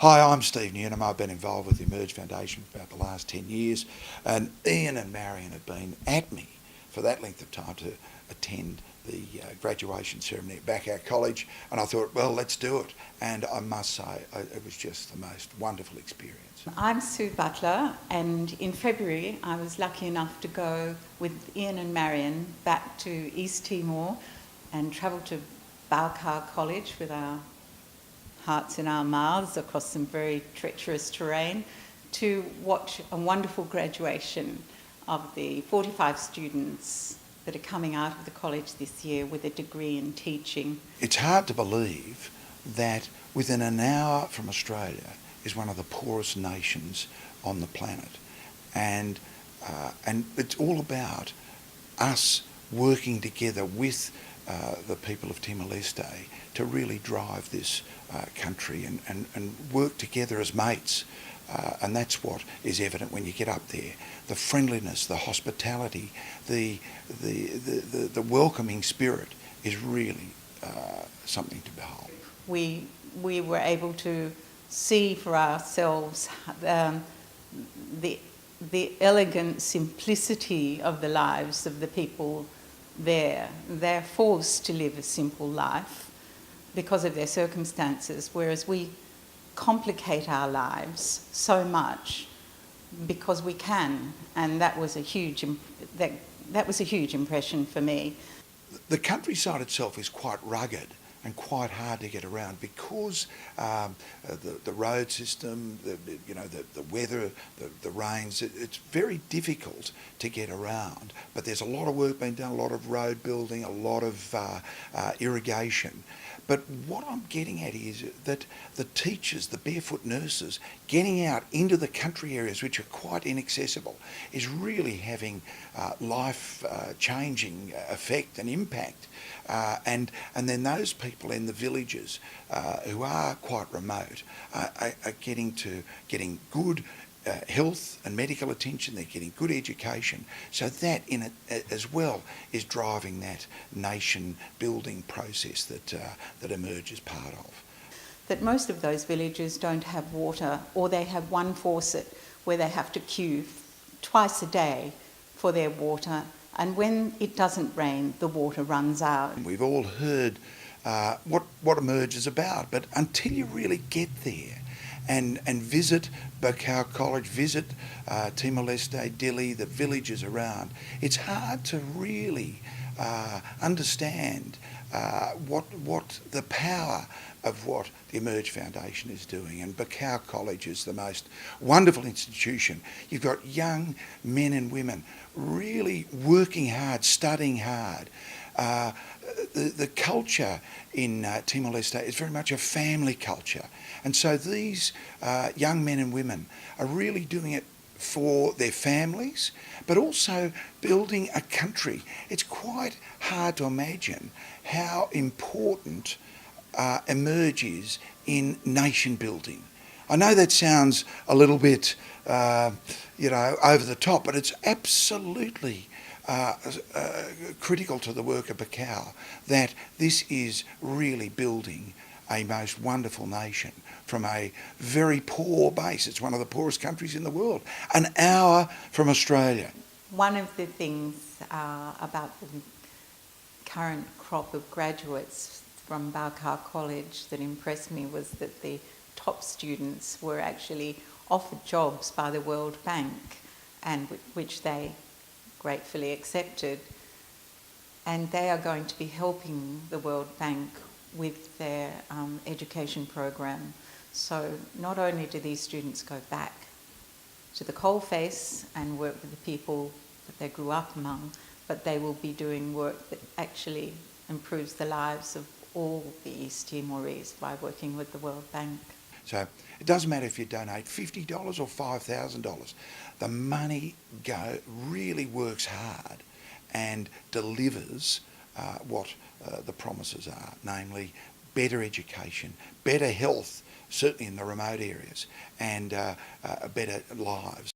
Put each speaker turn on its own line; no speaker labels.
Hi, I'm Steve Newnham. I've been involved with the Emerge Foundation for about the last 10 years, and Ian and Marion have been at me for that length of time to attend the graduation ceremony at Backhouse College, and I thought, well, let's do it. And I must say, it was just the most wonderful experience.
I'm Sue Butler, and in February I was lucky enough to go with Ian and Marion back to East Timor and travel to Backhouse College with our hearts in our mouths across some very treacherous terrain to watch a wonderful graduation of the 45 students that are coming out of the college this year with a degree in teaching.
It's hard to believe that within an hour from Australia is one of the poorest nations on the planet, and it's all about us working together with the people of Timor-Leste to really drive this country and work together as mates. And that's what is evident when you get up there. The friendliness, the hospitality, the welcoming spirit is really something to behold.
We were able to see for ourselves the elegant simplicity of the lives of the people there. They're forced to live a simple life because of their circumstances, whereas we complicate our lives so much because we can, and that was a huge impression for me.
The countryside itself is quite rugged and quite hard to get around because the road system, the weather, the rains, it's very difficult to get around. But there's a lot of work being done, a lot of road building, a lot of irrigation. But what I'm getting at is that the teachers, the barefoot nurses, getting out into the country areas which are quite inaccessible is really having life-changing effect and impact. And then those people in the villages who are quite remote are getting good health and medical attention. They're getting good education, so that in it as well is driving that nation building process that Emerge is part of.
That most of those villages don't have water, or they have one faucet where they have to queue twice a day for their water, and when it doesn't rain the water runs out.
We've all heard what Emerge is about, but until you really get there and visit Backhouse College, visit Timor-Leste, Dili, the villages around, it's hard to really understand what the power of what the Emerge Foundation is doing. And Backhouse College is the most wonderful institution. You've got young men and women really working hard, studying hard. The culture in Timor-Leste is very much a family culture, and so these young men and women are really doing it for their families, but also building a country. It's quite hard to imagine how important Emerge is in nation building. I know that sounds a little bit, over the top, but it's absolutely critical to the work of Backhouse that this is really building a most wonderful nation from a very poor base. It's one of the poorest countries in the world, an hour from Australia.
One of the things about the current crop of graduates from Backhouse College that impressed me was that the top students were actually offered jobs by the World Bank, and which they gratefully accepted, and they are going to be helping the World Bank with their education program. So not only do these students go back to the coalface and work with the people that they grew up among, but they will be doing work that actually improves the lives of all the East Timorese by working with the World Bank.
So it doesn't matter if you donate $50 or $5,000. The money really works hard and delivers what the promises are, namely better education, better health, certainly in the remote areas, and better lives.